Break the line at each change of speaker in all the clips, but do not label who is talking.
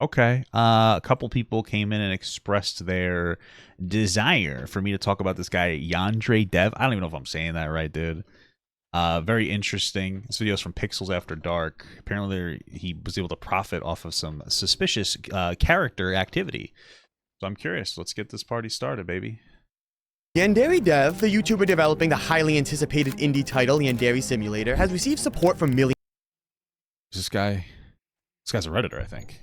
Okay. A couple people came in and expressed their desire for me to talk about this guy, Yandere Dev. I don't even know if I'm saying that right, dude. Very interesting. This video is from Pixels After Dark. Apparently, he was able to profit off of some suspicious character activity. So I'm curious. Let's get this party started, baby.
Yandere Dev, the YouTuber developing the highly anticipated indie title Yandere Simulator, has received support from millions
This guy's a Redditor, I think.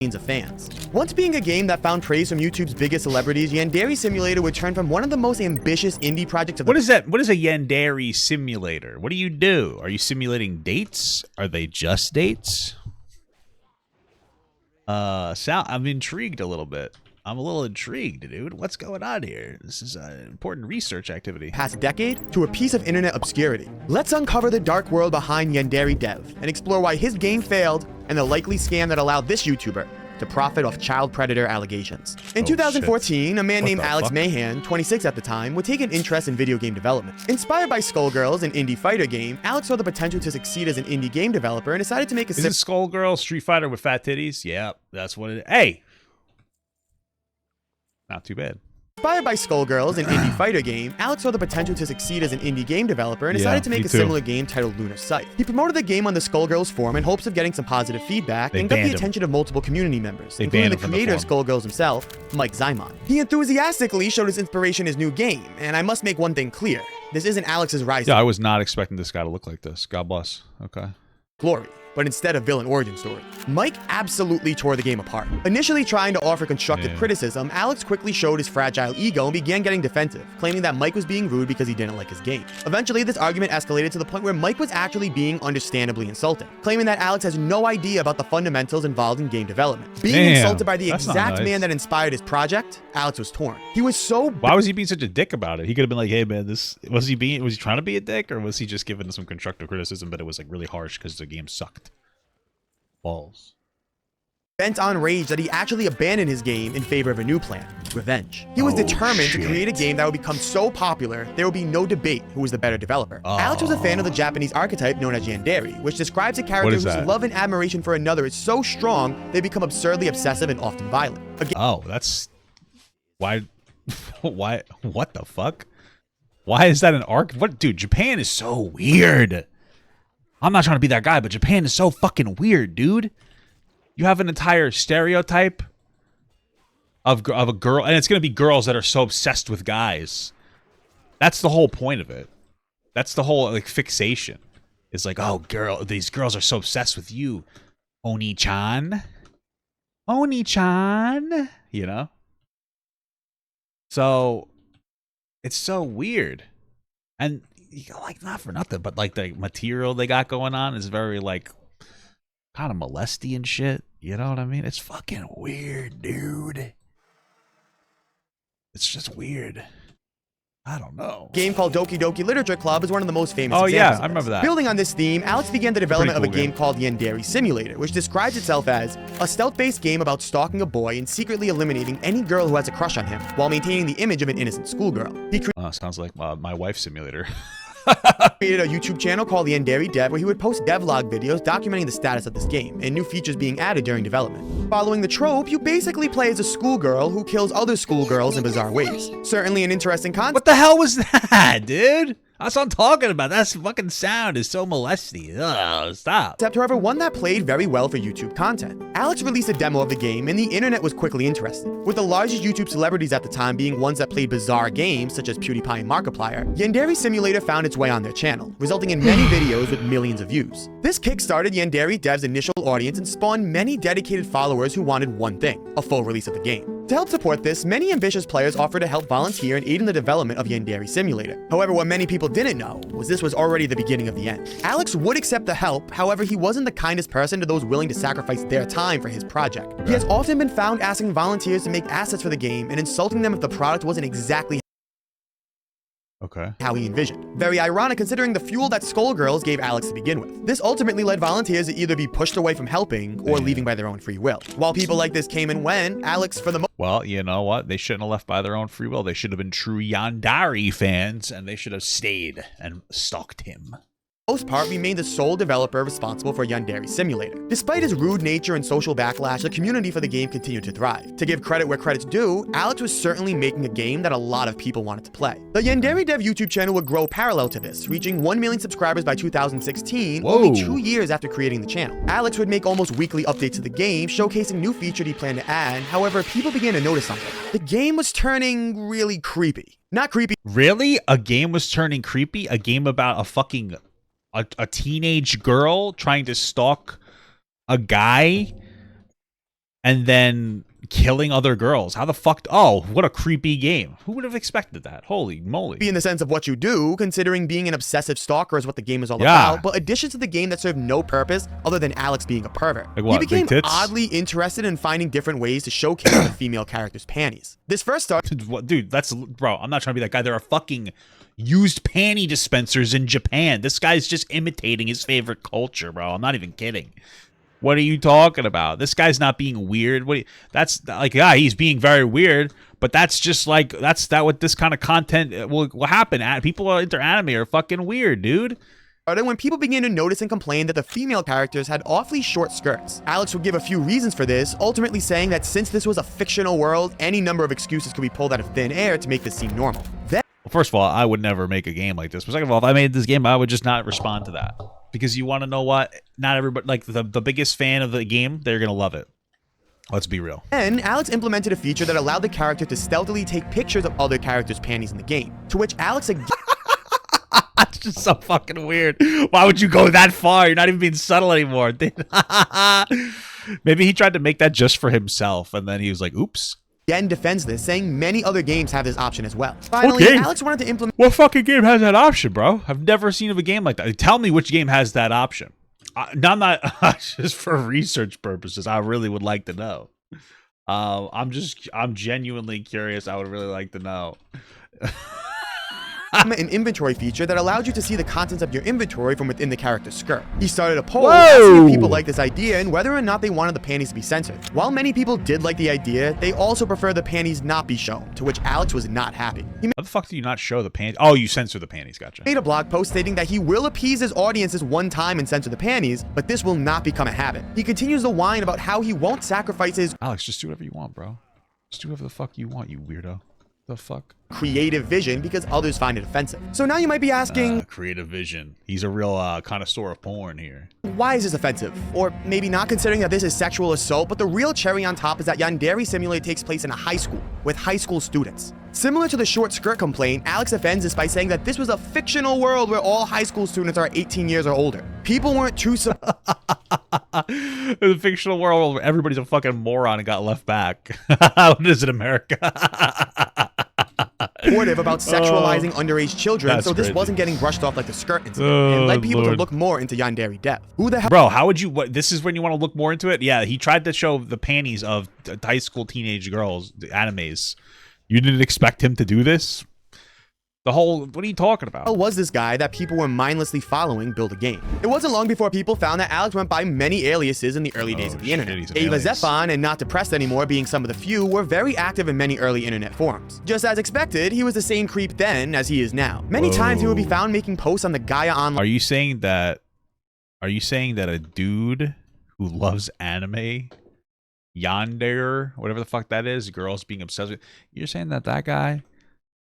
of fans. Once being a game that found praise from YouTube's biggest celebrities, Yandere Simulator would turn from one of the most ambitious indie projects of the—
What is that? What is a Yandere simulator? What do you do? Are you simulating dates? Are they just dates? I'm intrigued a little bit. I'm a little intrigued, dude. What's going on here? This is an important research activity.
Past decade to a piece of internet obscurity. Let's uncover the dark world behind Yandere Dev and explore why his game failed and the likely scam that allowed this YouTuber to profit off child predator allegations. In 2014, a man named Alex Mahan, 26 at the time, would take an interest in video game development. Inspired by Skullgirls, an indie fighter game, Alex saw the potential to succeed as an indie game developer and decided to make a—
Is it Skullgirl Street Fighter with fat titties? Yeah, that's what it is. Hey! Not too bad.
Inspired by Skullgirls, an indie fighter game, Alex saw the potential to succeed as an indie game developer and decided to make a similar game titled Lunar Sight. He promoted the game on the Skullgirls forum in hopes of getting some positive feedback and got the attention of multiple community members, including the creator of Skullgirls himself, Mike Zymon. He enthusiastically showed his inspiration in his new game, and I must make one thing clear. This isn't Alex's rise.
Yeah, I was not expecting this guy to look like this. God bless. Okay.
Glory, but instead a villain origin story. Mike absolutely tore the game apart. Initially trying to offer constructive criticism, Alex quickly showed his fragile ego and began getting defensive, claiming that Mike was being rude because he didn't like his game. Eventually, this argument escalated to the point where Mike was actually being understandably insulting, claiming that Alex has no idea about the fundamentals involved in game development. Being insulted by the exact man that inspired his project, Alex was torn. He was so—
Why was he being such a dick about it? He could have been like, hey man, was he trying to be a dick, or was he just giving some constructive criticism, but it was like really harsh because the game sucked? Balls.
Bent on rage that he actually abandoned his game in favor of a new plan, revenge. He was determined to create a game that would become so popular, there would be no debate who was the better developer. Alex was a fan of the Japanese archetype known as Yandere, which describes a character whose love and admiration for another is so strong, they become absurdly obsessive and often violent.
That's... Why? Why? What the fuck? Why is that an arc? What? Dude, Japan is so weird. I'm not trying to be that guy, but Japan is so fucking weird, dude. You have an entire stereotype of a girl, and it's going to be girls that are so obsessed with guys. That's the whole point of it. That's the whole, like, fixation. It's like, oh, these girls are so obsessed with you, Oni-chan. Oni-chan. You know? So, it's so weird. And, like, not for nothing, but, like, the material they got going on is very, like, kind of molesty and shit. You know what I mean? It's fucking weird, dude. It's just weird. I don't know.
Game called Doki Doki Literature Club is one of the most famous examples.
Yeah, I remember that.
Building on this theme, Alex began the development of a game called Yandere Simulator, which describes itself as a stealth-based game about stalking a boy and secretly eliminating any girl who has a crush on him, while maintaining the image of an innocent schoolgirl. He
sounds like my wife's simulator.
created a YouTube channel called Yandere Dev, where he would post devlog videos documenting the status of this game and new features being added during development. Following the trope, you basically play as a schoolgirl who kills other schoolgirls in bizarre ways. Certainly an interesting concept.
What the hell was that, dude? That's what I'm talking about. That fucking sound is so molesty. Ugh, stop.
However, one that played very well for YouTube content. Alex released a demo of the game, and the internet was quickly interested. With the largest YouTube celebrities at the time being ones that played bizarre games, such as PewDiePie and Markiplier, Yandere Simulator found its way on their channel, resulting in many videos with millions of views. This kickstarted Yandere Dev's initial audience and spawned many dedicated followers who wanted one thing: a full release of the game. To help support this, many ambitious players offered to help volunteer and aid in the development of Yandere Simulator. However, what many people didn't know was this was already the beginning of the end. Alex would accept the help, however, he wasn't the kindest person to those willing to sacrifice their time for his project. He has often been found asking volunteers to make assets for the game and insulting them if the product wasn't exactly how he envisioned. Very ironic considering the fuel that Skullgirls gave Alex to begin with. This ultimately led volunteers to either be pushed away from helping or leaving by their own free will. While people like this came and went, Alex, for the most—
Well, you know what? They shouldn't have left by their own free will. They should have been true Yandere fans, and they should have stayed and stalked him.
most part, remained the sole developer responsible for Yandere Simulator. Despite his rude nature and social backlash, the community for the game continued to thrive. To give credit where credit's due, Alex was certainly making a game that a lot of people wanted to play. The Yandere Dev YouTube channel would grow parallel to this, reaching 1 million subscribers by 2016, only 2 years after creating the channel. Alex would make almost weekly updates to the game, showcasing new features he planned to add. However, people began to notice something. The game was turning really creepy. Not creepy.
Really? A game was turning creepy? A game about a fucking... a teenage girl trying to stalk a guy and then killing other girls. How the fuck? Oh, what a creepy game. Who would have expected that? Holy moly.
In the sense of what you do, considering being an obsessive stalker is what the game is all about, but additions to the game that serve no purpose other than Alex being a pervert.
Like what,
he became oddly interested in finding different ways to showcase the female character's panties. This first started...
Dude, that's... Bro, I'm not trying to be that guy. There are fucking... used panty dispensers in Japan. This guy's just imitating his favorite culture, bro. I'm not even kidding. What are you talking about? This guy's not being weird. That's like, yeah, he's being very weird, but that's just like, what this kind of content will happen. People into anime are fucking weird, dude.
When people began to notice and complain that the female characters had awfully short skirts. Alex would give a few reasons for this, ultimately saying that since this was a fictional world, any number of excuses could be pulled out of thin air to make this seem normal. Then,
first of all, I would never make a game like this. But second of all, if I made this game, I would just not respond to that. Because you want to know what? Not everybody, like the biggest fan of the game, they're going to love it. Let's be real.
Then, Alex implemented a feature that allowed the character to stealthily take pictures of other characters' panties in the game. To which Alex again...
That's just so fucking weird. Why would you go that far? You're not even being subtle anymore. Maybe he tried to make that just for himself, and then he was like, oops.
Again defends this, saying many other games have this option as well. Finally, Alex wanted to implement...
What fucking game has that option, bro? I've never seen of a game like that. Tell me which game has that option. I'm not... just for research purposes, I really would like to know. I'm genuinely curious. I would really like to know.
An inventory feature that allowed you to see the contents of your inventory from within the character's skirt. He started a poll asking if people liked this idea and whether or not they wanted the panties to be censored. While many people did like the idea, they also prefer the panties not be shown, to which Alex was not happy.
How the fuck do you not show the panties? Oh, you censor the panties, gotcha.
He made a blog post stating that he will appease his audiences one time and censor the panties, but this will not become a habit. He continues to whine about how he won't sacrifice his...
Alex, just do whatever you want, bro. Just do whatever the fuck you want, you weirdo. The fuck?
Creative vision because others find it offensive. So now you might be asking,
creative vision. He's a real connoisseur of porn here.
Why is this offensive? Or maybe not, considering that this is sexual assault, but the real cherry on top is that Yandere Simulator takes place in a high school with high school students. Similar to the short skirt complaint, Alex defends this by saying that this was a fictional world where all high school students are 18 years or older. People weren't too
the fictional world where everybody's a fucking moron and got left back. What is it, America?
Supportive about sexualizing underage children, so this
crazy.
wasn't getting brushed off like the skirt incident, and led people to look more into Yandere Dev. Who the hell?
Bro, how would you... this is when you want to look more into it? Yeah, he tried to show the panties of high school teenage girls, the animes. You didn't expect him to do this? The whole... What are you talking about?
How was this guy that people were mindlessly following build a game? It wasn't long before people found that Alex went by many aliases in the early days of the internet. Ava Zephon and Not Depressed Anymore being some of the few were very active in many early internet forums. Just as expected, he was the same creep then as he is now. Many times he would be found making posts on the Gaia Online...
Are you saying that a dude who loves anime, Yandere, whatever the fuck that is, girls being obsessed with... You're saying that guy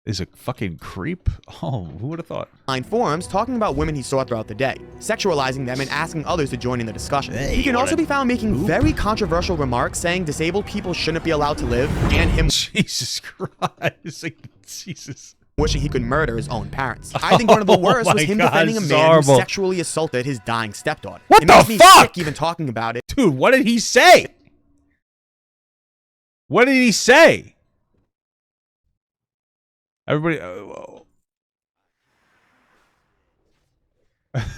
is a fucking creep? Oh, who would have thought?
Forums talking about women he saw throughout the day, sexualizing them and asking others to join in the discussion. He can also be found making very controversial remarks saying disabled people shouldn't be allowed to live, and him
Jesus Christ. Like, Jesus.
Wishing he could murder his own parents. I think one of the worst was him defending a man who sexually assaulted his dying stepdaughter.
What the fuck?
It makes me sick even talking about it.
Dude, what did he say? What did he say? Everybody,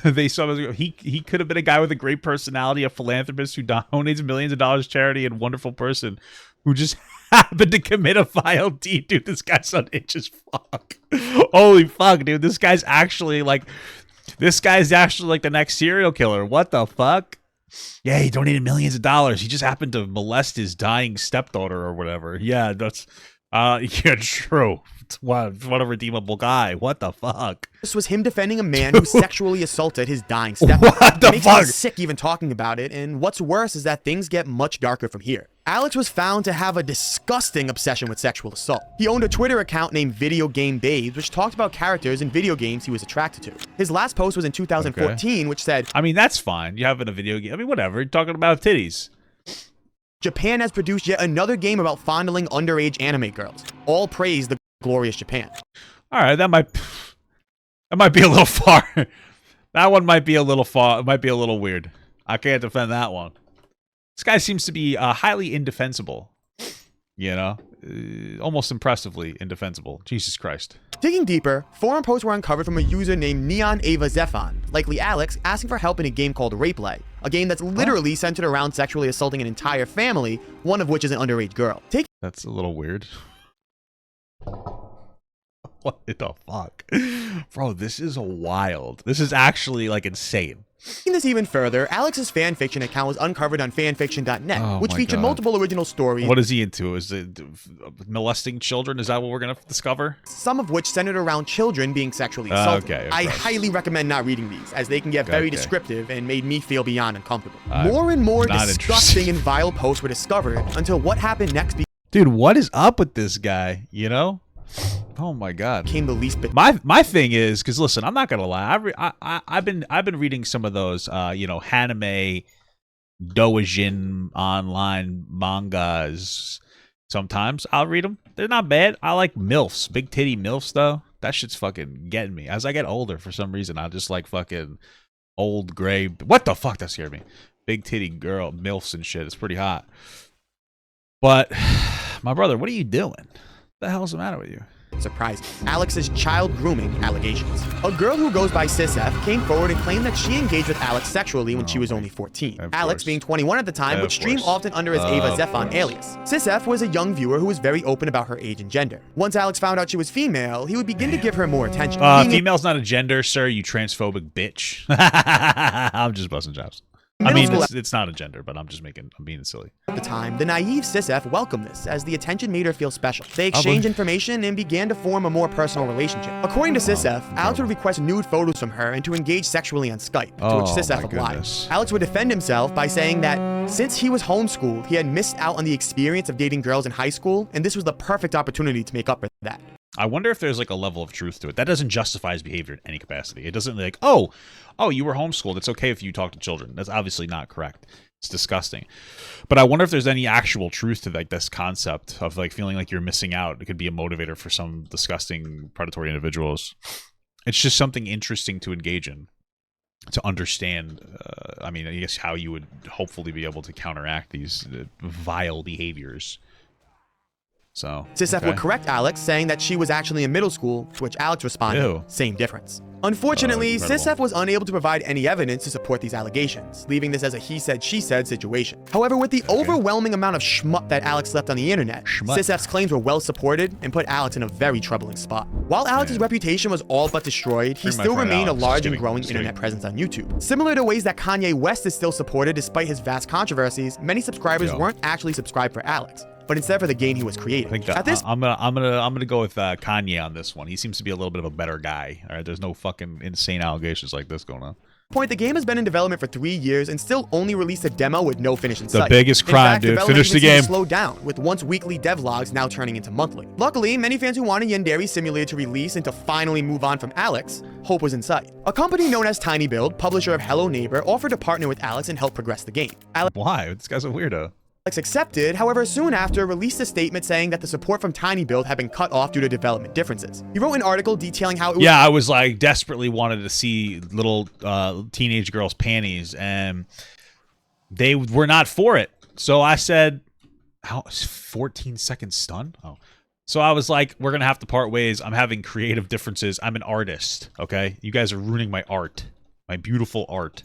they saw he could have been a guy with a great personality, a philanthropist who donates millions of dollars to charity, and wonderful person who just happened to commit a vile deed. Dude, this guy's on itch as fuck. Holy fuck, dude, this guy's actually like the next serial killer. What the fuck? Yeah, he donated millions of dollars. He just happened to molest his dying stepdaughter or whatever. Yeah, Yeah, true. What a redeemable guy. What the fuck?
This was him defending a man who sexually assaulted his dying stepmother.
What the
It makes
fuck?
me sick even talking about it, and what's worse is that things get much darker from here. Alex was found to have a disgusting obsession with sexual assault. He owned a Twitter account named Video Game Babes, which talked about characters in video games he was attracted to. His last post was in 2014, which said,
I mean, that's fine. You have in a video game. I mean, whatever. You're talking about titties.
Japan has produced yet another game about fondling underage anime girls. All praise the glorious Japan.
All right, that might be a little far. That one might be a little far. It might be a little weird. I can't defend that one. This guy seems to be highly indefensible. You know, almost impressively indefensible. Jesus Christ.
Digging deeper, forum posts were uncovered from a user named Neon Ava Zephon, likely Alex, asking for help in a game called Rapeplay, a game that's literally centered around sexually assaulting an entire family, one of which is an underage girl.
That's a little weird. What the fuck? Bro, this is wild. This is actually, like, insane.
Taking this even further, Alex's fanfiction account was uncovered on fanfiction.net,
Oh
which
my
featured
God.
multiple original stories,
What is he into? Is it molesting children? Is that what we're going to discover?
some of which centered around children being sexually assaulted.
Okay, of
I
course.
highly recommend not reading these, as they can get very
Okay.
descriptive and made me feel beyond uncomfortable.
I'm
More and more
not
disgusting
interested.
and vile posts were discovered until what happened next
Dude, what is up with this guy? You know? Oh my God.
became the least bit.
My thing is, because listen, I'm not gonna lie. I've been reading some of those you know, anime doujin online mangas. Sometimes I'll read them. They're not bad. I like milfs, big titty milfs though. That shit's fucking getting me. As I get older, for some reason, I just like fucking old gray. What the fuck? That scared me. Big titty girl milfs and shit. It's pretty hot. But my brother, what are you doing? What the hell's the matter with you?
Surprising. Alex's child grooming allegations. A girl who goes by SysF came forward and claimed that she engaged with Alex sexually when she was only 14.
Of
Alex,
course.
being 21 at the time, would
Of
stream
course.
often under his Ava
Of
Zephon
course.
alias. SysF was a young viewer who was very open about her age and gender. Once Alex found out she was female, he would begin to give her more attention. Being
Female's not a gender, sir, you transphobic bitch. I'm just busting chops. I
Middle
mean,
school
it's not a gender, but I'm being silly.
At the time, the naive SysF welcomed this, as the attention made her feel special. They exchanged information and began to form a more personal relationship. According to SysF, Alex would request nude photos from her and to engage sexually on Skype, to which
Oh,
SysF
my
obliged.
goodness.
Alex would defend himself by saying that since he was homeschooled, he had missed out on the experience of dating girls in high school, and this was the perfect opportunity to make up for that.
I wonder if there's like a level of truth to it. That doesn't justify his behavior in any capacity. It doesn't like, oh, you were homeschooled. It's okay if you talk to children. That's obviously not correct. It's disgusting. But I wonder if there's any actual truth to like this concept of like feeling like you're missing out. It could be a motivator for some disgusting predatory individuals. It's just something interesting to engage in, to understand. I mean, I guess how you would hopefully be able to counteract these vile behaviors. So
SysF
okay.
would correct Alex, saying that she was actually in middle school, to which Alex responded,
Ew.
same difference. Unfortunately,
Incredible.
SysF was unable to provide any evidence to support these allegations, leaving this as a he said, she said situation. However, with the overwhelming amount of schmuck that Alex left on the internet,
Schmuck.
SysF's claims were well supported and put Alex in a very troubling spot. While Alex's reputation was all but destroyed, he
Free my
still
friend
remained a
Alex.
large
Just
and
kidding.
growing
Just
internet
kidding.
presence on YouTube. Similar to ways that Kanye West is still supported despite his vast controversies, many subscribers
Yo.
weren't actually subscribed for Alex, but instead for the game he was creating.
I think that
At this
I'm gonna go with Kanye on this one. He seems to be a little bit of a better guy. All right, there's no fucking insane allegations like this going on.
point, the game has been in development for 3 years and still only released a demo with no finish in
The
sight.
biggest
In
crime,
fact,
dude.
development
Finish the
even seems to
game.
slow down, with once weekly devlogs now turning into monthly. Luckily, many fans who wanted Yandere Simulator to release and to finally move on from Alex, hope was in sight. A company known as Tiny Build, publisher of Hello Neighbor, offered to partner with Alex and help progress the game.
Why? This guy's a weirdo.
Alex accepted, however, soon after released a statement saying that the support from Tiny Build had been cut off due to development differences. He wrote an article detailing how it was
Yeah, I was like desperately wanted to see little teenage girls' panties, and they were not for it. So I said, "How 14-second stun?" Oh, so I was like, "We're gonna have to part ways. I'm having creative differences. I'm an artist. Okay, you guys are ruining my art, my beautiful art."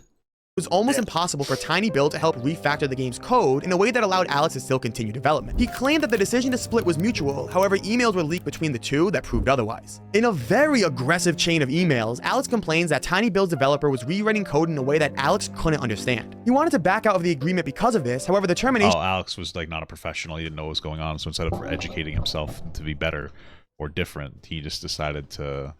It was almost impossible for Tiny Build to help refactor the game's code in a way that allowed Alex to still continue development. He claimed that the decision to split was mutual, however, emails were leaked between the two that proved otherwise. In a very aggressive chain of emails, Alex complains that Tiny Build's developer was rewriting code in a way that Alex couldn't understand. He wanted to back out of the agreement because of this, however, the termination—
Oh, Alex was like not a professional. He didn't know what was going on, so instead of educating himself to be better or different, he just decided to...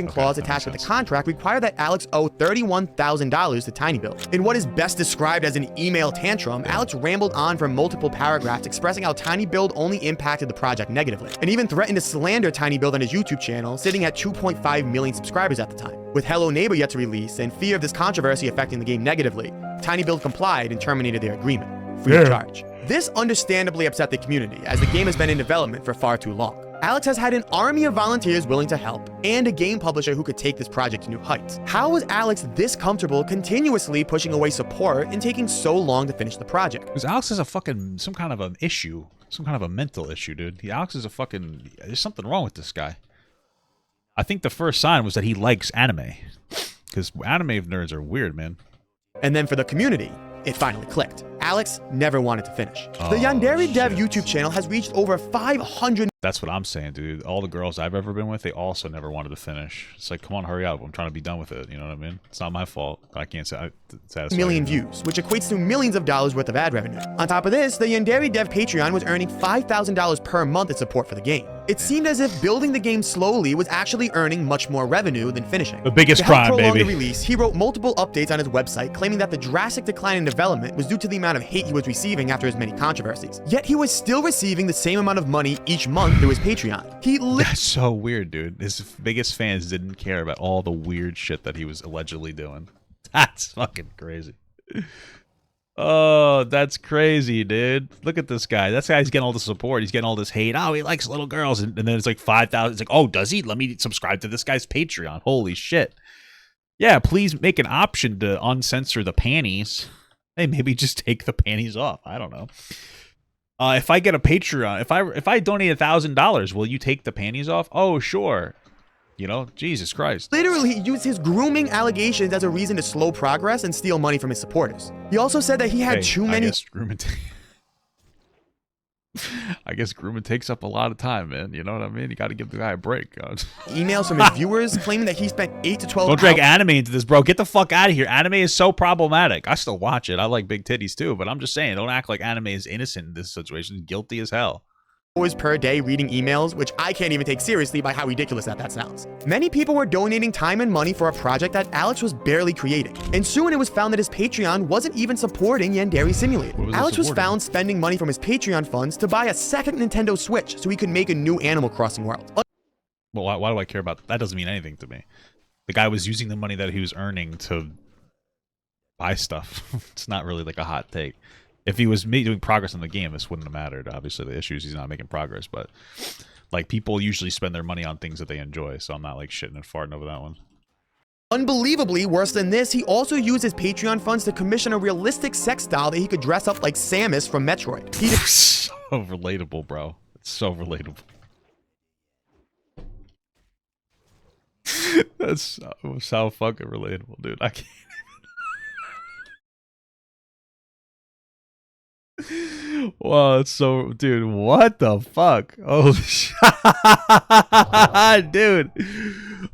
clause attached with the contract required that Alex owe $31,000 to Tiny Build. In what is best described as an email tantrum, Alex rambled on for multiple paragraphs expressing how Tiny Build only impacted the project negatively, and even threatened to slander Tiny Build on his YouTube channel, sitting at 2.5 million subscribers at the time. With Hello Neighbor yet to release, and fear of this controversy affecting the game negatively, Tiny Build complied and terminated their agreement, free of charge. This understandably upset the community, as the game has been in development for far too long. Alex has had an army of volunteers willing to help, and a game publisher who could take this project to new heights. How was Alex this comfortable continuously pushing away support and taking so long to finish the project?
Because Alex has a fucking, some kind of an issue. Some kind of a mental issue, dude. Alex is a fucking, there's something wrong with this guy. I think the first sign was that he likes anime. Because anime nerds are weird, man.
And then for the community, it finally clicked. Alex never wanted to finish. The Yandere Dev YouTube channel has reached over 500.
That's what I'm saying, dude. All the girls I've ever been with, they also never wanted to finish. It's like, come on, hurry up. I'm trying to be done with it. You know what I mean? It's not my fault. I can't satisfy
million views, which equates to millions of dollars worth of ad revenue. On top of this, the Yandere Dev Patreon was earning $5,000 per month in support for the game. It seemed as if building the game slowly was actually earning much more revenue than finishing.
The biggest
to help
crime,
prolong
baby.
The release, he wrote multiple updates on his website claiming that the drastic decline in development was due to the amount of hate he was receiving after his many controversies. Yet he was still receiving the same amount of money each month through his Patreon.
That's so weird, dude. His biggest fans didn't care about all the weird shit that he was allegedly doing. That's fucking crazy. Oh, that's crazy, dude. Look at this guy. That guy's getting all the support. He's getting all this hate. Oh, he likes little girls. And then it's like 5,000. It's like, oh, does he? Let me subscribe to this guy's Patreon. Holy shit. Yeah, please make an option to uncensor the panties. Hey, maybe just take the panties off. I don't know. If I get a Patreon, if I donate $1,000, will you take the panties off? Oh, sure. You know, Jesus Christ.
Literally, he used his grooming allegations as a reason to slow progress and steal money from his supporters. He also said that he had too many—
I guess grooming takes up a lot of time, man. You know what I mean? You got to give the guy a break.
emails from his viewers claiming that he spent 8 to 12
Don't drag anime into this, bro. Get the fuck out of here. Anime is so problematic. I still watch it. I like big titties too, but I'm just saying, don't act like anime is innocent in this situation. Guilty as hell.
Hours per day reading emails, which I can't even take seriously by how ridiculous that sounds. Many people were donating time and money for a project that Alex was barely creating. And soon it was found that his Patreon wasn't even supporting Yandere Simulator. Alex was found spending money from his Patreon funds to buy a second Nintendo Switch so he could make a new Animal Crossing world.
Well, why do I care about that? That doesn't mean anything to me. The guy was using the money that he was earning to buy stuff. It's not really like a hot take. If he was doing progress in the game, this wouldn't have mattered. Obviously, the issue is he's not making progress, but like people usually spend their money on things that they enjoy, so I'm not like shitting and farting over that one.
Unbelievably, worse than this, he also used his Patreon funds to commission a realistic sex doll that he could dress up like Samus from Metroid.
So relatable, bro. It's so relatable. That's so fucking relatable, dude. I can't. Wow, it's so, dude, what the fuck? Oh, dude.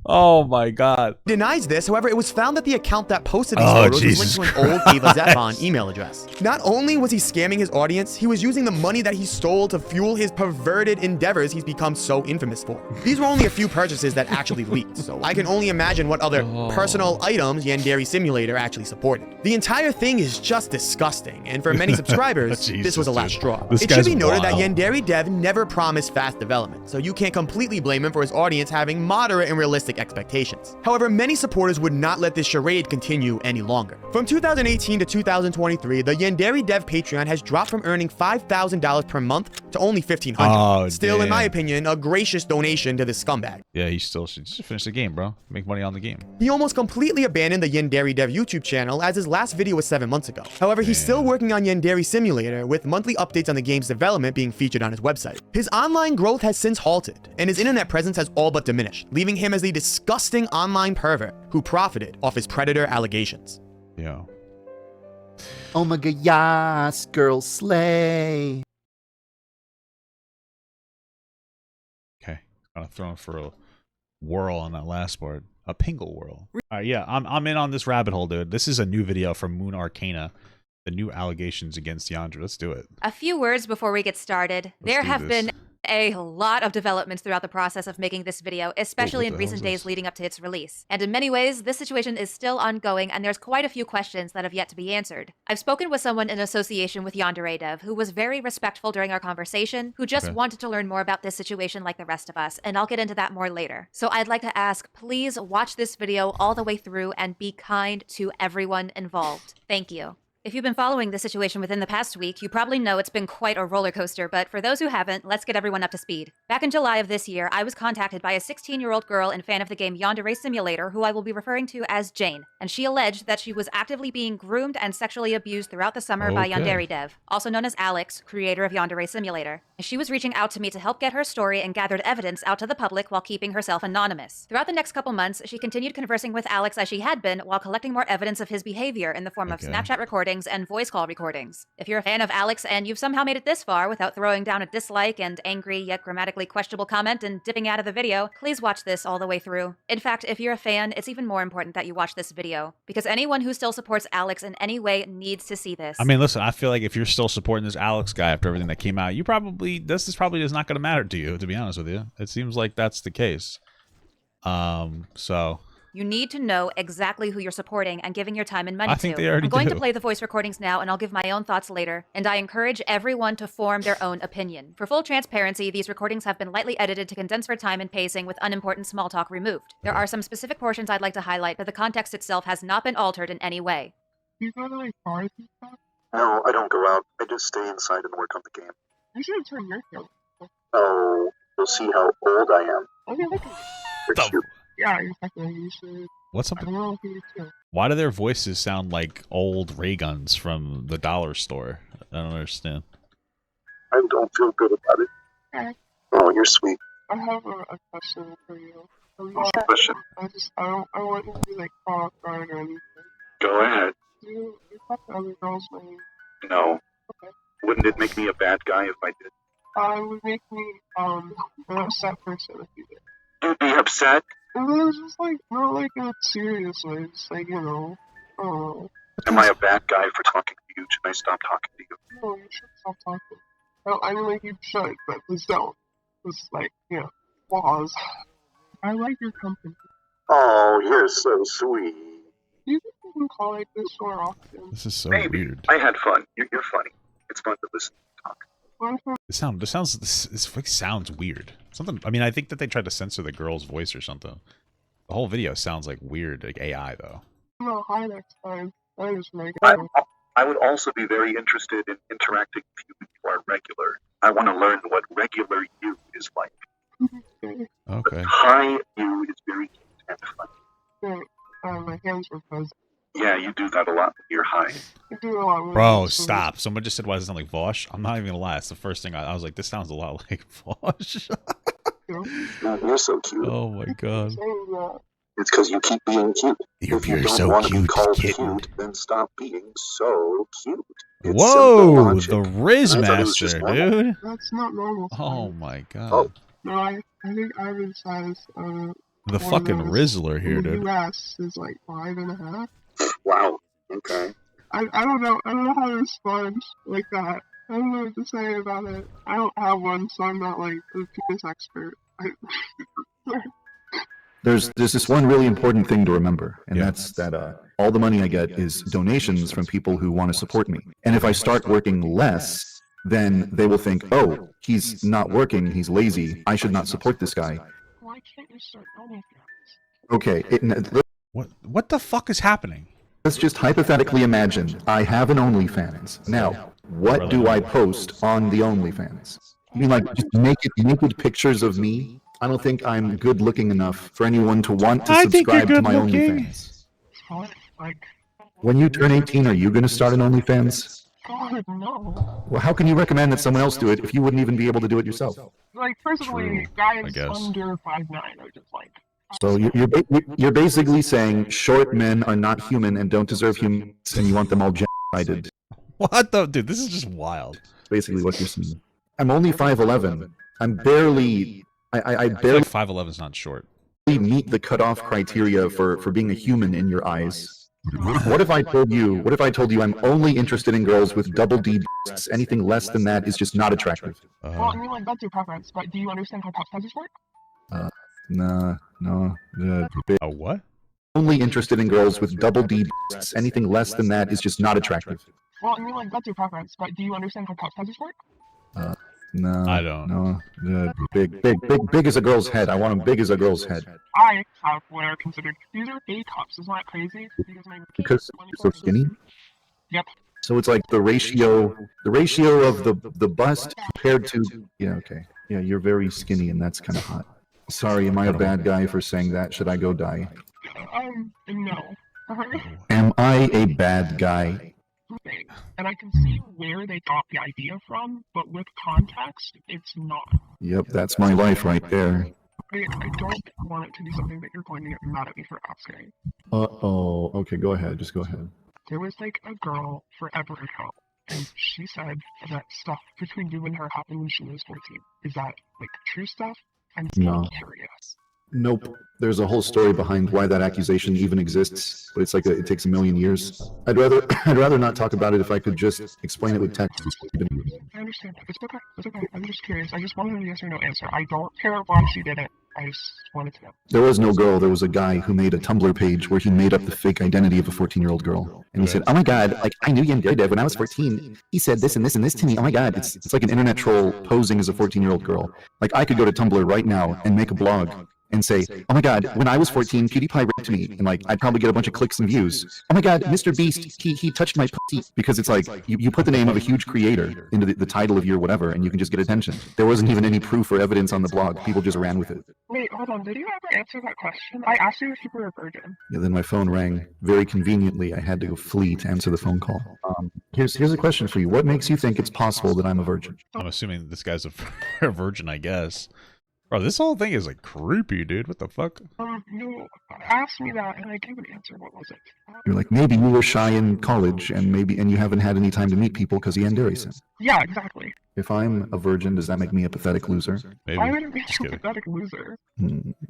Oh my god.
Denies this, however, it was found that the account that posted these photos was linked to an old Ava Zephon email address. Not only was he scamming his audience, he was using the money that he stole to fuel his perverted endeavors he's become so infamous for. These were only a few purchases that actually leaked, so I can only imagine what other personal items Yandere Simulator actually supported. The entire thing is just disgusting, and for many subscribers, this was a last straw. It should be noted that Yandere Dev never promised fast development, so you can't completely blame him for his audience having moderate and realistic expectations. However, many supporters would not let this charade continue any longer. From 2018 to 2023, the Yandere Dev Patreon has dropped from earning $5,000 per month to only $1,500. Still, in my opinion, a gracious donation to this scumbag.
Yeah, he still should just finish the game, bro. Make money on the game.
He almost completely abandoned the Yandere Dev YouTube channel, as his last video was 7 months ago. However, he's still working on Yandere Simulator, with monthly updates on the game's development being featured on his website. His online growth has since halted, and his internet presence has all but diminished, leaving him as the disgusting online pervert who profited off his predator allegations.
Yeah.
Oh my god, yes, girl slay.
Okay, kind of throwing for a whirl on that last part. A pingle whirl. All right, yeah, I'm in on this rabbit hole, dude. This is a new video from Moon Arcana. The new allegations against Yandere. Let's do it.
A few words before we get started. There have been a lot of developments throughout the process of making this video, especially in recent days leading up to its release. And in many ways, this situation is still ongoing, and there's quite a few questions that have yet to be answered. I've spoken with someone in association with Yandere Dev, who was very respectful during our conversation, who just wanted to learn more about this situation like the rest of us, and I'll get into that more later. So I'd like to ask, please watch this video all the way through and be kind to everyone involved. Thank you. If you've been following the situation within the past week, you probably know it's been quite a roller coaster, but for those who haven't, let's get everyone up to speed. Back in July of this year, I was contacted by a 16-year-old girl and fan of the game Yandere Simulator, who I will be referring to as Jane, and she alleged that she was actively being groomed and sexually abused throughout the summer by Yandere Dev, also known as Alex, creator of Yandere Simulator. She was reaching out to me to help get her story and gathered evidence out to the public while keeping herself anonymous. Throughout the next couple months, she continued conversing with Alex as she had been while collecting more evidence of his behavior in the form of Snapchat recordings and voice call recordings. If you're a fan of Alex and you've somehow made it this far without throwing down a dislike and angry yet grammatically questionable comment and dipping out of the video, please watch this all the way through. In fact, if you're a fan, it's even more important that you watch this video, because anyone who still supports Alex in any way needs to see this.
I mean, listen, I feel like if you're still supporting this Alex guy after everything that came out, you probably, this is probably just not going to matter to you, to be honest with you. It seems like that's the case. So
you need to know exactly who you're supporting and giving your time and money
I think
to.
they already
I'm going
do.
to play the voice recordings now, and I'll give my own thoughts later, and I encourage everyone to form their own opinion. For full transparency, these recordings have been lightly edited to condense for time and pacing with unimportant small talk removed. There are some specific portions I'd like to highlight, but the context itself has not been altered in any way.
You go to like bars and stuff?
No, I don't go out. I just stay inside and work on the game.
You should turn your camera.
Oh, you'll see how old I am.
Okay, look at
You're cute.
Yeah, exactly. You should.
what's up?
I don't know if you too.
Why do their voices sound like old ray guns from the dollar store? I don't understand.
I don't feel good about it.
Okay.
Oh, you're sweet.
I have a question for you.
What's your question?
I want you to be like caught off guard or anything.
Go ahead.
You fuck the other girl's name.
No.
Okay.
Wouldn't it make me a bad guy if I did?
It would make me an upset person if you did.
You'd be upset?
And it was just like not like in a serious way, just like, you know, oh.
Am I a bad guy for talking to you? Should I stop talking to you?
No, you should stop talking. Well, I mean, like, you should, but please don't. It's like, you know, laws. I like your company.
Oh, you're so sweet.
Do you think you can call like this more often?
This is so
Maybe.
weird.
I had fun. You're funny. It's fun to listen to talk.
This sounds weird. Something. I mean, I think that they tried to censor the girl's voice or something. The whole video sounds like weird, like AI though.
No, hi next time. I just make
I would also be very interested in interacting with you if you are regular. I want to learn what regular you is like.
Okay.
Hi you is very cute and funny.
My hands were frozen.
Yeah, you do that a lot when you're high.
I do a lot.
Bro, stop. Someone just said, why does it sound like Vosh? I'm not even gonna lie. It's the first thing I was like, this sounds a lot like Vosh.
Man, you're so cute.
Oh my god.
It's because you keep being cute.
You're
If you don't
so
want to be
cute,
called
kitten.
cute, then stop being so cute. It's
Whoa,
simple logic.
the Riz
I thought it was just
Master,
normal.
dude.
That's not normal.
Oh my god.
Oh.
No, I think Ivan says
The fucking Rizzler here,
in the
dude.
US is like 5.5.
Wow. Okay.
I don't know how to respond like that. I don't know what to say about it. I don't have one, so I'm not like a penis expert.
There's this one really important thing to remember, and that's that all the money I get is donations from people who want to support me. And if I start working less, then they will think, oh, he's not working, he's lazy, I should not support this guy.
Why can't you start OnlyFans?
Okay,
What the fuck is happening?
let's just hypothetically imagine I have an OnlyFans. Now, what do I post on the OnlyFans? You mean like just naked pictures of me? I don't think I'm good looking enough for anyone to want to subscribe to my OnlyFans.
Like,
When you turn 18, are you going to start an OnlyFans?
God, no.
Well, how can you recommend that someone else do it if you wouldn't even be able to do it yourself?
Like, personally,
True, I
guys
guess.
under 5'9" are just like...
So you're basically saying short men are not human and don't deserve humans, and you want them all generated.
What the dude? This is just wild.
Basically, what you're saying. I'm only 5'11". I'm barely. I
I feel
barely
like 5'11 is not short.
meet the cutoff criteria for being a human in your eyes. What if I told you? What if I told you I'm only interested in girls with double D breasts? Anything less than that is just not attractive.
Well, I mean, like, that's your preference, but do you understand how cup sizes work?
No.
A what?
Only interested in girls with double D breasts. Anything less than that is just not attractive.
Well, I mean, like, that's your preference, but do you understand how cup sizes work?
No.
I don't.
No. Big as a girl's head. I want them big as a girl's head.
I have what are considered, these are A cups, isn't that crazy?
Because you're so skinny?
Yep.
So it's like the ratio of the bust compared to, yeah, okay. Yeah, you're very skinny and that's kind of hot. Sorry, am I a bad guy for saying that? Should I go die?
No.
Am I a bad guy?
And I can see where they got the idea from, but with context, it's not.
Yep, that's my life right there.
I don't want it to be something that you're going to get mad at me for asking.
Uh-oh. Okay, go ahead. Just go ahead.
There was like a girl forever ago, and she said that stuff between you and her happened when she was 14. Is that like true stuff? I'm still
No.
curious.
Nope. There's a whole story behind why that accusation even exists, but it's like it takes a million years. I'd rather not talk about it if I could just explain it with text.
I understand. It's okay. It's okay. I'm just curious. I just wanted a yes or no answer. I don't care why she did it. I just wanted to know.
There was no girl. There was a guy who made a Tumblr page where he made up the fake identity of a 14-year-old girl. And he said, "Oh my God, like I knew Yandere when I was 14. He said this and this and this to me. Oh my God, it's like an internet troll posing as a 14-year-old girl. Like I could go to Tumblr right now and make a blog and say, oh my God, when I was 14, PewDiePie raped me, and like I'd probably get a bunch of clicks and views. Oh my God, Mr. Beast, he touched my pussy, because it's like you put the name of a huge creator into the title of your whatever, and you can just get attention. There wasn't even any proof or evidence on the blog. People just ran with it.
Wait, hold on. Did you ever answer that question? I asked you if you were a virgin.
Yeah, then my phone rang. Very conveniently, I had to go flee to answer the phone call. Here's a question for you. What makes you think it's possible that I'm a virgin?
I'm assuming this guy's a virgin, I guess. Bro, this whole thing is like creepy, dude. What the fuck?
You asked me that, and I gave an answer. What was it?
You're like, maybe you were shy in college, and you haven't had any time to meet people because of Yandere.
Yeah, exactly.
If I'm a virgin, does that make me a pathetic loser?
Maybe.
Why would it be
Just
a
kidding.
pathetic loser?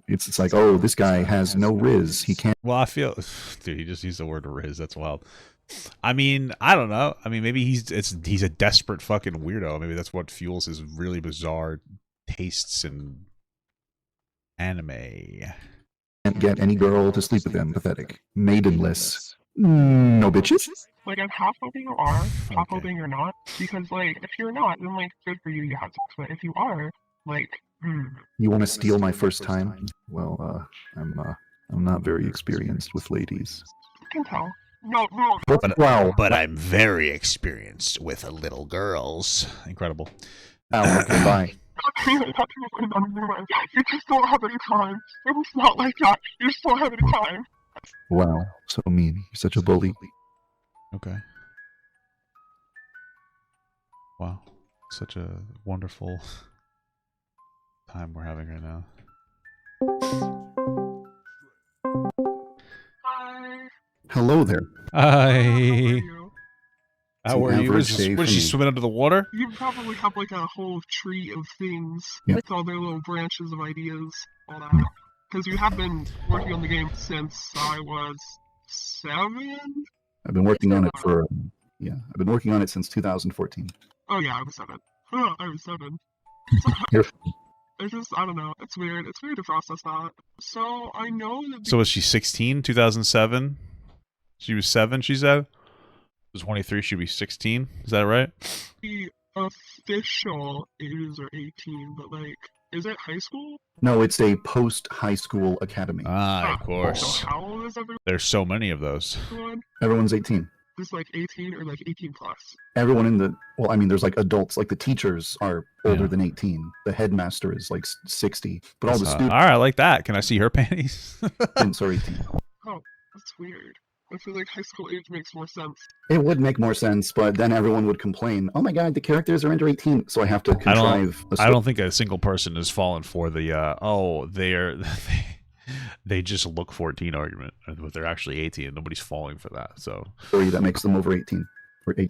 It's like, oh, this guy has no riz. He can't.
Well, I feel, dude, he just used the word riz. That's wild. I mean, I don't know. I mean, maybe he's a desperate fucking weirdo. Maybe that's what fuels his really bizarre tastes in anime.
Can't get any girl to sleep with him. Pathetic. Maidenless. No bitches.
Like, I'm half hoping you are, half
Okay.
hoping you're not. Because, like, if you're not, then, like, good for you, you have sex. But if you are, like,
You want to steal my first time? Well, I'm not very experienced with ladies.
you can tell. No.
Wow.
But I'm very experienced with little girls. Incredible.
Ow, okay, bye.
You just don't have any time. It was not like that. You just don't have any time.
Wow, so mean. You're such a bully.
Okay. Wow. Such a wonderful time we're having right now.
Hi.
Hello there.
How are
Hi.
you?
How
an
are you?
average day
What is
for
she
me.
swimming under the water?
You probably have like a whole tree of things
Yeah.
with all their little branches of ideas, all that. Because you have been working on the game since I was 7?
I've been working on it for, I've been working on it since 2014.
Oh yeah, I was 7. I was 7.
Here.
It's just, I don't know. It's weird. It's weird to process that. So I know that
So was she 16, 2007? She was 7, she said? Was 23, she'd be 16. Is that right?
the official ages are 18, but like, is it high school?
No, it's a post-high school academy.
Ah, of
So
course.
how old is
There's so many of those.
everyone?
Everyone's 18.
Just like 18 or like 18 plus?
Everyone in the, well, I mean, there's like adults, like the teachers are older
Yeah.
than 18. The headmaster is like 60, but all the
All
students
right, I like that. Can I see her panties?
Oh,
are 18.
that's weird. I feel like high school age makes more sense.
It would make more sense, but then everyone would complain, oh my God, the characters are under 18. So I have to contrive.
I don't think a single person has fallen for the they just look 14 argument, but they're actually 18. Nobody's falling for that. So
story that makes them over 18 or 18.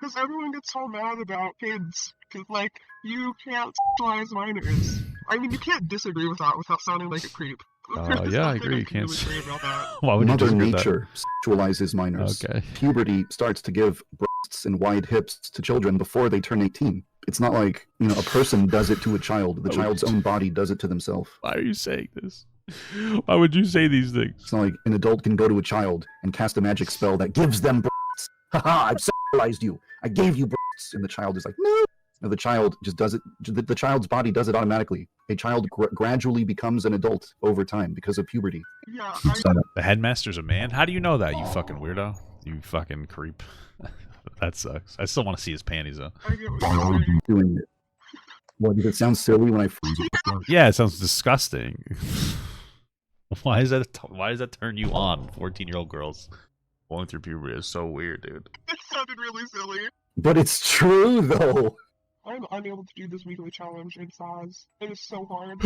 Because everyone gets so mad about kids. Because, like, you can't sexualize minors. I mean, you can't disagree with that without sounding like a creep. There's
Yeah, I
nothing
agree. You can't.
really say about that.
Why would you
Mother
disagree with that?
Nature sexualizes minors.
Okay.
Puberty starts to give breasts and wide hips to children before they turn 18. It's not like, you know, a person does it to a child. The child's own body does it to themselves.
Why are you saying this? Why would you say these things?
It's not like an adult can go to a child and cast a magic spell that gives them breasts. Haha, I've sexualized you. I gave you breasts. And the child is like, no. No, the child just does it. The child's body does it automatically. A child gradually becomes an adult over time because of puberty.
Yeah,
The headmaster's a man? How do you know that, you fucking weirdo? You fucking creep. That sucks. I still want to see his panties, though.
I get what
Why
you're
are
saying.
you doing it? What, does it sound silly when I freeze it?
Yeah, it sounds disgusting. Why does that turn you on? 14-year-old girls going through puberty is so weird, dude.
It sounded really silly.
But it's true, though.
I'm unable to do this weekly challenge in size. It is so hard.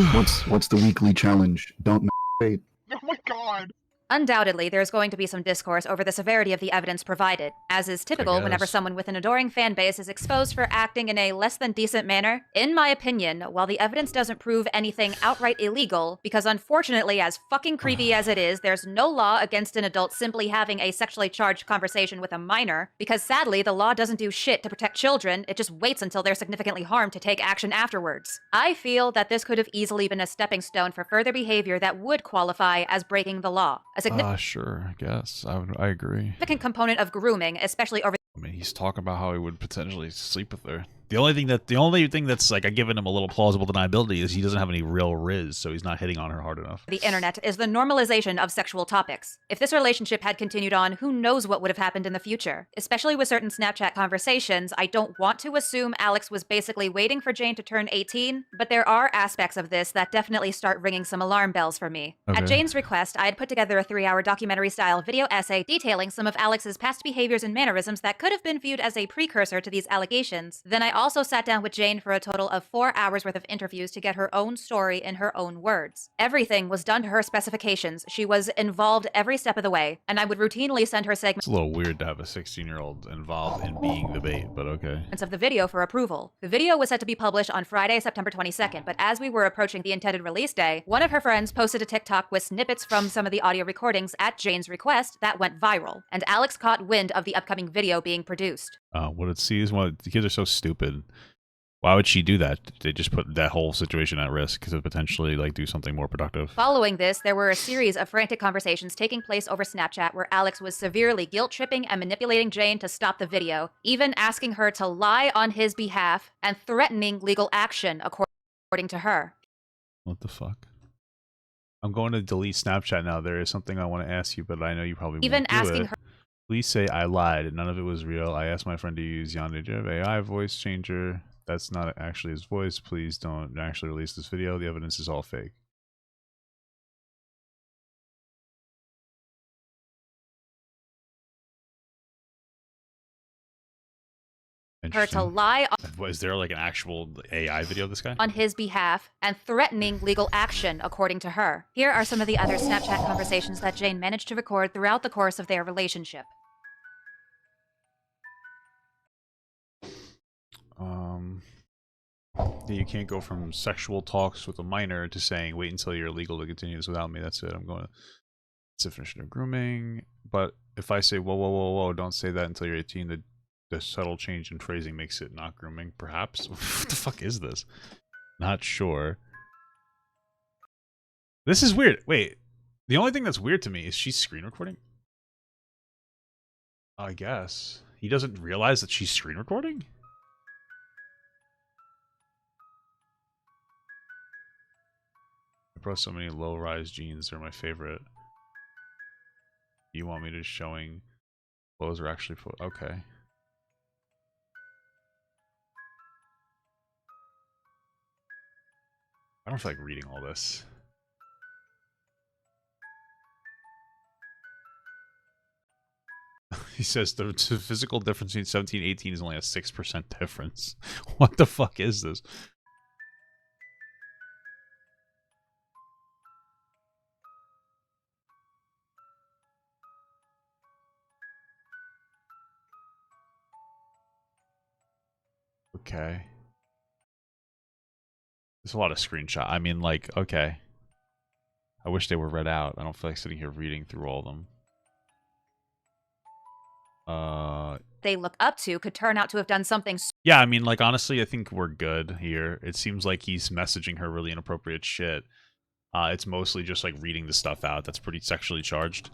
What's the weekly challenge? Don't masturbate.
Oh my god.
Undoubtedly, there's going to be some discourse over the severity of the evidence provided, as is typical whenever
guess.
someone with an adoring fan base is exposed for acting in a less than decent manner. In my opinion, while the evidence doesn't prove anything outright illegal, because unfortunately, as fucking creepy as it is, there's no law against an adult simply having a sexually charged conversation with a minor, because sadly, the law doesn't do shit to protect children, it just waits until they're significantly harmed to take action afterwards. I feel that this could have easily been a stepping stone for further behavior that would qualify as breaking the law. A significant
Sure, I guess. I agree.
component of grooming, especially over
I mean, he's talking about how he would potentially sleep with her. The only thing that's like giving him a little plausible deniability is he doesn't have any real riz, so he's not hitting on her hard enough.
the internet is the normalization of sexual topics. If this relationship had continued on, who knows what would have happened in the future? Especially with certain Snapchat conversations, I don't want to assume Alex was basically waiting for Jane to turn 18, but there are aspects of this that definitely start ringing some alarm bells for me.
Okay.
At Jane's request, I had put together a 3-hour documentary-style video essay detailing some of Alex's past behaviors and mannerisms that could have been viewed as a precursor to these allegations. Then I also sat down with Jane for a total of 4 hours worth of interviews to get her own story in her own words. Everything was done to her specifications. She was involved every step of the way, and I would routinely send her segments
It's a little weird to have a 16-year-old involved in being the bait, but okay.
of the video for approval. The video was set to be published on Friday, September 22nd, but as we were approaching the intended release day, one of her friends posted a TikTok with snippets from some of the audio recordings at Jane's request that went viral, and Alex caught wind of the upcoming video being produced.
What it sees, the kids are so stupid. Why would she do that? They just put that whole situation at risk to potentially do something more productive.
Following this, there were a series of frantic conversations taking place over Snapchat where Alex was severely guilt-tripping and manipulating Jane to stop the video, even asking her to lie on his behalf and threatening legal action, according to her.
What the fuck? I'm going to delete Snapchat now. There is something I want to ask you, but I know you probably
Even
won't do
asking
it.
her
Please say I lied. None of it was real. I asked my friend to use Yandere. Do you have AI voice changer? That's not actually his voice. Please don't actually release this video. The evidence is all fake.
her to
Interesting.
lie
Is there an actual AI video of this guy?
on his behalf and threatening legal action, according to her. Here are some of the other Snapchat conversations that Jane managed to record throughout the course of their relationship.
Yeah, you can't go from sexual talks with a minor to saying, wait until you're legal to continue this without me. That's it. I'm going to... It's a definition of grooming. But if I say, whoa, whoa, whoa, whoa, don't say that until you're 18, the subtle change in phrasing makes it not grooming, perhaps? What the fuck is this? Not sure. This is weird. Wait, the only thing that's weird to me is she's screen recording? I guess. He doesn't realize that she's screen recording? I brought so many low-rise jeans. They're my favorite. You want me to showing clothes are actually... Okay. I don't feel like reading all this. He says the physical difference between 17 and 18 is only a 6% difference. What the fuck is this? Okay. There's a lot of screenshot. I mean, like, okay. I wish they were read out. I don't feel like sitting here reading through all of them.
They look up to could turn out to have done something.
Yeah, I mean, like, honestly, I think we're good here. It seems like he's messaging her really inappropriate shit. It's mostly just, like, reading the stuff out that's pretty sexually charged.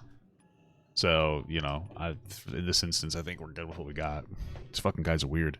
So, you know, in this instance, I think we're good with what we got. This fucking guy's weird.